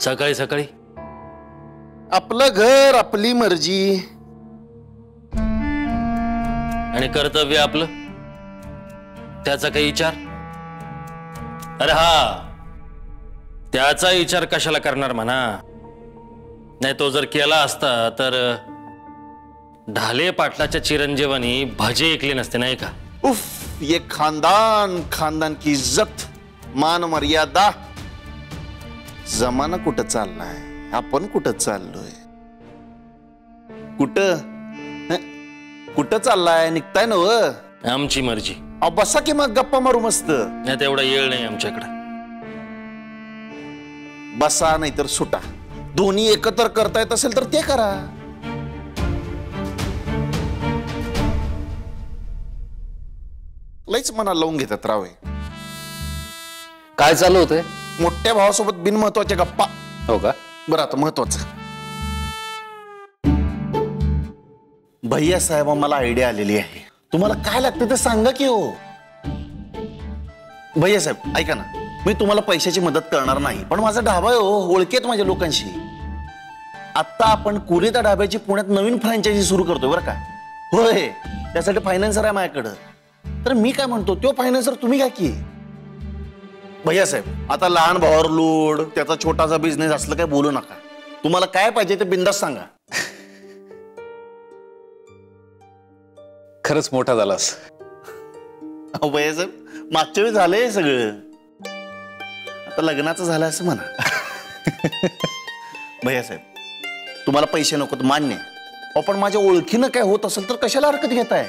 सकाळी सकाळी आपलं घर आपली मर्जी आणि कर्तव्य आपलं, त्याचा काही विचार? अरे हा, त्याचा विचार कशाला करणार म्हणा. नाही तो जर केला असता तर ढाले पाटलाच्या चिरंजीवानी भजे ऐकले नसते नाही का? उफ, ये खानदान, खानदान की इज्जत, मान मर्यादा. जमाना कुठं चाललाय, आपण कुठं चाललोय? कुठं चाललाय? निघताय ना व? आमची मर्जी. बसा की मग गप्पा मारू मस्त. नाही तेवढा येळ नाही आमच्याकडे. बसा नाहीतर सुटा, दोन्ही एकत्र करता येत असेल तर ते करा. लईच मनाला लावून घेतात रावे. काय चालू होतंय? मोठ्या भावासोबत बिनमहत्वाच्या गप्पा. हो का? बरं आता महत्वाचं, भैया साहेब मला आयडिया आलेली आहे. तुम्हाला काय लागतं ते सांगा की हो. भैया साहेब ऐका ना, मी तुम्हाला पैशाची मदत करणार नाही, पण माझा ढाबा आहे हो, ओळखेत माझ्या लोकांशी. आता आपण कुरिता ढाब्याची पुण्यात नवीन फ्रँचायझी सुरू करतोय बरं का. होय, त्यासाठी फायनान्सर आहे माझ्याकडं. तर मी काय म्हणतो, तो फायनान्सर तुम्ही का की. भैया साहेब आता लहान भावावर लोड, त्याचा छोटासा बिझनेस असलं काय बोलू नका. तुम्हाला काय पाहिजे ते बिंदास सांगा. खरंच मोठा झालास. भैया साहेब मागच्या वेळी झालंय सगळं, आता लग्नाचं झालं असं म्हणा. भैया साहेब तुम्हाला पैसे नको मान्य, पण माझ्या ओळखीनं काय होत असेल तर कशाला हरकत घेताय?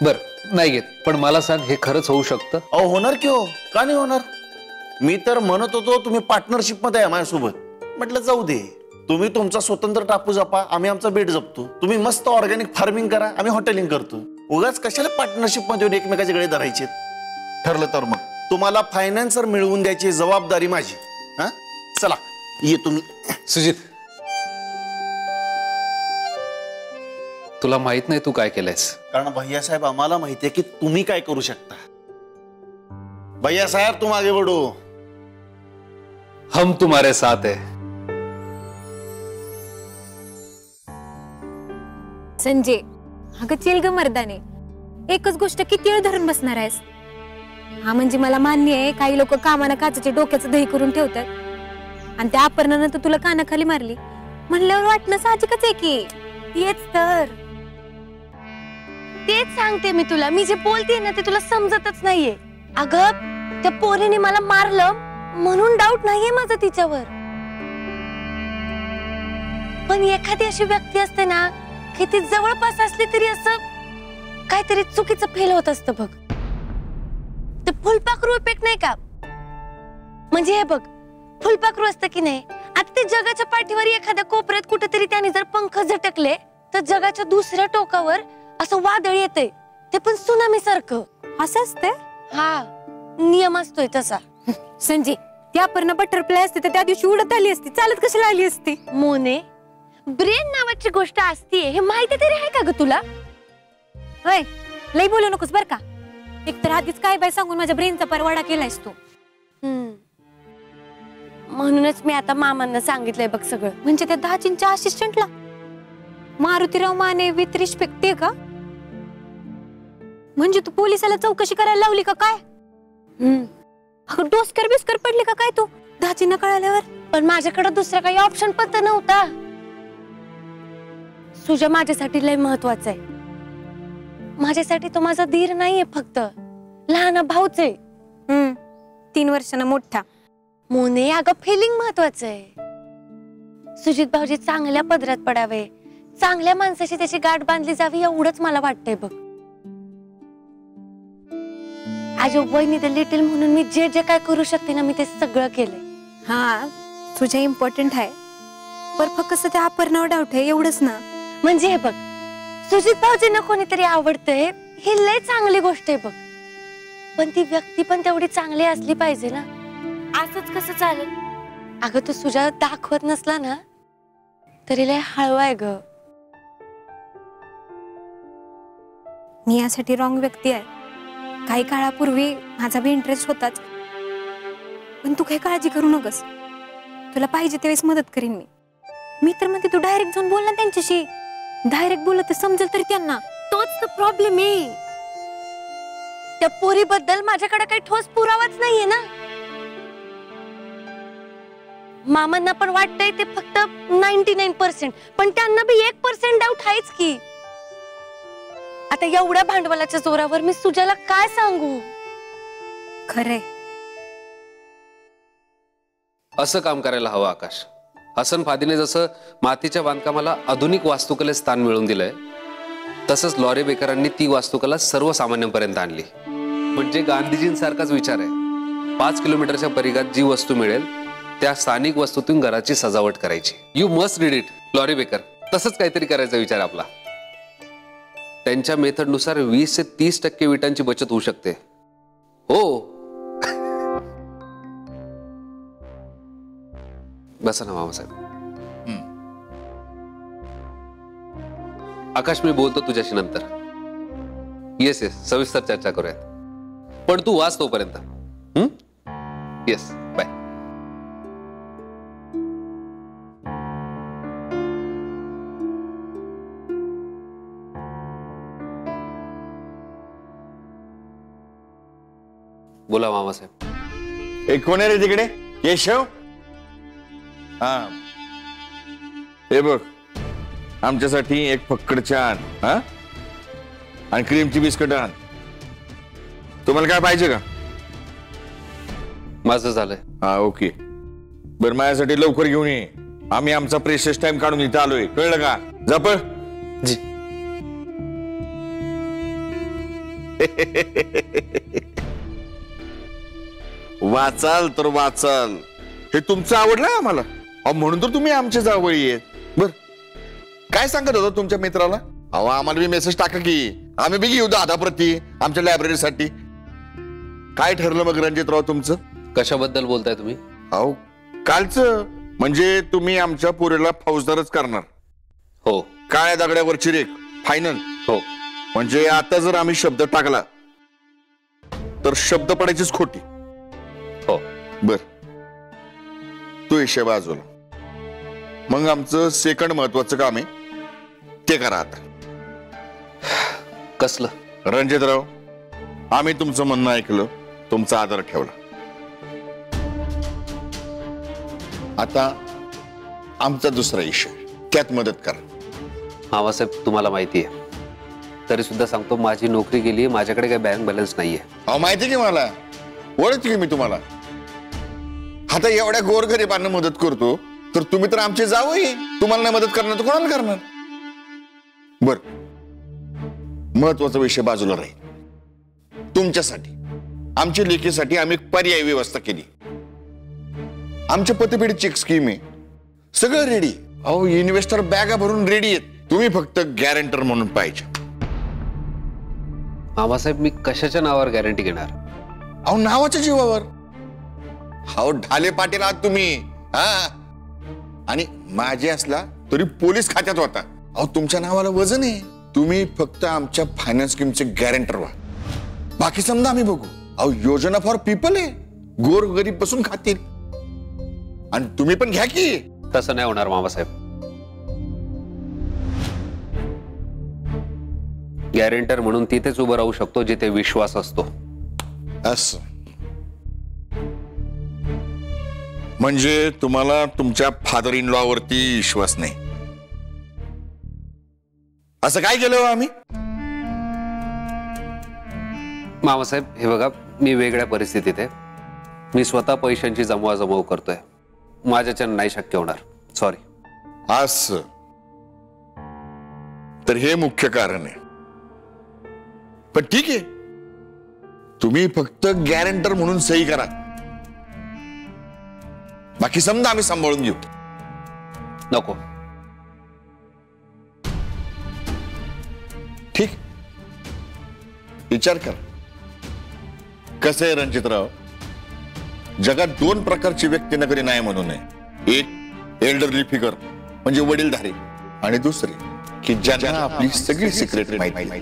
बर नाही घेत, पण मला सांग हे खरंच होऊ शकतं? अहो होणार की हो, का नाही होणार. मी तर म्हणत होतो तुम्ही पार्टनरशिप मध्ये आहे माझ्यासोबत. म्हटलं जाऊ दे, तुम्ही तुमचा स्वतंत्र टापू जपा, आम्ही आमचा बेट जपतो. तुम्ही मस्त ऑर्गॅनिक फार्मिंग करा, आम्ही हॉटेलिंग करतो. उगाच कशाला पार्टनरशिप मध्ये एकमेकाच्या गळे धरायचे. ठरलं तर मग तुम्हाला फायनान्सर मिळवून द्यायची जबाबदारी माझी. हा चला ये तुम्ही. सुजित, तुला माहित नाही तू काय केलंयस. कारण भैया साहेब आम्हाला माहिती आहे की तुम्ही काय करू शकता. भैया साहेब तुम आगे बढ़ो, हम तुम्हारे साथ है. संजय अगं चिल ग मर्दाने, एकच गोष्ट किती वेळ धरून बसणार आहेस? हा म्हणजे मला मान्य आहे, काही लोक कामाना काचाच्या डोक्याचं दही करून ठेवतात, आणि त्या अपर्णानं तर तुला कानाखाली मारली म्हणल्यावर वाटणं साहजिकच आहे की. तेच सांगते मी तुला, मी जे बोलते ना ते तुला समजतच नाहीये. अगं त्या पोरीने मला मारलं म्हणून डाऊट नाहीये माझा तिच्यावर, पण एखादी अशी व्यक्ती असते ना की ती जवळपास असली तरी असं काहीतरी चुकीचं फेल होत असतं बघ. ते फुलपाखरू इफेक्ट नाही का? म्हणजे हे बघ, फुलपाखरू असतं की नाही, आता ते जगाच्या पाठीवर एखाद्या कोपऱ्यात कुठेतरी त्याने जर पंख झटकले तर जगाच्या दुसऱ्या टोकावर असं वादळ येते, ते पण सुनामी सारखं. असं असतं? हा नियम असतोय तसा. संजय त्या अपर्णा बटरफ्लाय असते तर त्या दिवशी उडत आली असती, चालत कशाला आली असती? मोने, ब्रेन नावाची गोष्ट असते हे माहिती तरी आहे का ग तुला? होय, लई बोलू नकोस बर का. एक तर आधीच काय बाय सांगून माझ्या ब्रेनचा परवाडा केलायस तू. म्हणूनच मी आता मामांना सांगितलंय बघ सगळं. म्हणजे त्या दाजींच्या असिस्टंटला मारुतीराव माने विथ रिस्पेक्ट ते का? म्हणजे तू पोलिसाला चौकशी करायला लावली का काय? अगं डोसकर बिस्कर पडली का काय तू दाजींना कळाल्यावर? पण माझ्याकडे दुसरा काही ऑप्शन पण तर नव्हता. सुजा माझ्यासाठी लय महत्वाचा आहे. माझ्यासाठी तो माझा धीर नाहीये, फक्त लहान भाऊच आहे. 3 वर्षांना मोठा. मोने अगं फिलिंग महत्वाचं आहे. सुजित भाऊजी चांगल्या पदरात पडावे, चांगल्या माणसाची त्याची गाठ बांधली जावी एवढंच मला वाटतंय बघ. आज वहिनी द लिटिल म्हणून मी जे जे काय करू शकते ना मी ते सगळं केलंय. हा तुझ्या इम्पॉर्टंट आहे, पर फक्त त्या अपर्णावर डाऊट आहे एवढंच ना. म्हणजे हे बघ, सुजित भाऊजींना कोणीतरी आवडतंय ही लय चांगली गोष्ट आहे बघ, पण ती व्यक्ती पण तेवढी चांगली असली पाहिजे ना. असंच कसं चालेल? अगं तू सुजा दाखवत नसला ना तरी लय हळवा आहे ग. मी यासाठी रॉंग व्यक्ती आहे. काही काळापूर्वी माझा बी इंटरेस्ट होताच, पण तू काही काळजी करू नकोस. तुला पाहिजे त्यावेळेस मदत करीन मी तर म्हणते तू डायरेक्ट जाऊन बोल ना त्यांच्याशी. डायरेक्ट बोलत तर समजेल तरी त्यांना. तोच तर प्रॉब्लेम आहे. त्या पोरीबद्दल माझ्याकडे काही ठोस पुरावाच नाहीये ना. मामांना पण वाटतंय ते फक्त 99%, पण त्यांना बी 1% डाऊट आहेच की. आता एवढ्या भांडवलाच्या जोरावर मी सुजाला काय सांगू? खरंय. असं काम करायला हवं आकाश. हसन फादीने जसं मातीच्या बांधकामाला आधुनिक वास्तुकलेत स्थान मिळवून दिलंय, तसंच लॉरी बेकरांनी ती वास्तुकला सर्वसामान्यांपर्यंत आणली. म्हणजे गांधीजींसारखाच विचार आहे. 5 किलोमीटरच्या परिघात जी वस्तू मिळेल त्या स्थानिक वस्तूतून घराची सजावट करायची. You must read it, Laurie Baker. तसंच काहीतरी करायचा विचार आपला. त्यांच्या मेथडनुसार 20 ते 30% विटांची बचत होऊ शकते. हो. बसा ना मामासाहेब. आकाश, मी बोलतो तुझ्याशी नंतर. येस येस, सविस्तर चर्चा करूयात. पण तू वाच तोपर्यंत. Yes, bye. बोला मामासाहेब. एक कोण आहे रे तिकडे? केशव. हा, हे बघ, आमच्यासाठी एक फक्कड चहा आण. हा, आणि क्रीमची बिस्किट आण. तुम्हाला काय पाहिजे का? माझं झालंय. हा, ओके. बरं, माझ्यासाठी लवकर घेऊन ये. आम्ही आमचा प्रेशियस टाइम काढून इथे आलोय, कळलं का? जप जी. वाचाल तर वाचाल, हे तुमचं आवडलं आम्हाला. म्हणून तर तुम्ही आमच्या जावळी आहेत. बर, काय सांगत होता तुमच्या मित्राला? अहो, आम्हाला बी मेसेज टाका की आम्ही बी घेऊ 10 प्रती आमच्या लायब्ररीसाठी. काय ठरलं मग रणजितराव तुमचं? कशाबद्दल बोलताय तुम्ही? अहो, कालचं. म्हणजे तुम्ही आमच्या पोरीला फौजदारच करणार? हो. काळ्या दगड्यावरची रेख फायनल? हो. म्हणजे आता जर आम्ही शब्द टाकला तर शब्द पडायचीच खोटी? हो. बर, तो हिशेब बाजूला. मग आमचं सेकंड महत्वाचं काम आहे, ते करा आता. कसलं? रणजितराव, आम्ही तुमचं म्हणणं ऐकलं, तुमचा आदर ठेवला. आता आमचा दुसरा विषय, त्यात मदत करा. मामासाहेब, तुम्हाला माहिती आहे, तरी सुद्धा सांगतो, माझी नोकरी गेली, माझ्याकडे काही बँक बॅलन्स नाहीये. अहो, माहिती की मला, ओळखते की मी तुम्हाला. आता एवढ्या गोरगरिबांना मदत करतो तर तुम्ही तर आमचे जावई. तुम्हाला नाही मदत करणार तर कोणाला करणार? बर, महत्वाचा विषय बाजूला राहील. तुमच्यासाठी, आमच्या लेकीसाठी आम्ही एक पर्यायी व्यवस्था केली. आमच्या पतपेढी चेक स्कीम आहे, सगळं रेडी. अहो, इन्व्हेस्टर बॅगा भरून रेडी आहेत. तुम्ही फक्त गॅरंटर म्हणून पाहिजे. मामासाहेब, मी कशाच्या नावावर गॅरंटी घेणार? अहो, नावाच्या जीवावर. अहो, ढाले पाटील आहात तुम्ही. हा, आणि माझे असला तरी पोलीस खात्यात होता. अहो, तुमच्या नावाला वजन आहे. तुम्ही फक्त आमच्या फायनान्स स्कीमचे गॅरंटर व्हा, बाकी समजा आम्ही बघू. अहो, योजना फॉर पीपल आहे, गोर गरीब बसून खातील. आणि तुम्ही पण घ्या की. तसं नाही होणार मामासाहेब. गॅरंटर म्हणून तिथेच उभं राहू शकतो जिथे विश्वास असतो. असं म्हणजे तुम्हाला तुमच्या फादर इन लॉ वरती विश्वास नाही? असं काय केलं आम्ही? मामासाहेब, हे बघा, मी वेगळ्या परिस्थितीत आहे. मी स्वतः पैशांची जमवाजमव करतोय. माझ्याच्यानं नाही शक्य होणार. सॉरी. असं तर हे मुख्य कारण आहे. पण ठीक आहे, तुम्ही फक्त गॅरंटर म्हणून सही करा, बाकी समजा आम्ही सांभाळून घेऊ. नको. ठीक, विचार कर. कसं आहे रणजितराव, जगात 2 प्रकारची व्यक्ती नगरी नाही म्हणू नये. एक एल्डरली फिगर म्हणजे वडीलधारी, आणि दुसरी की ज्यांना आपली सगळी सिक्रेट माहिती.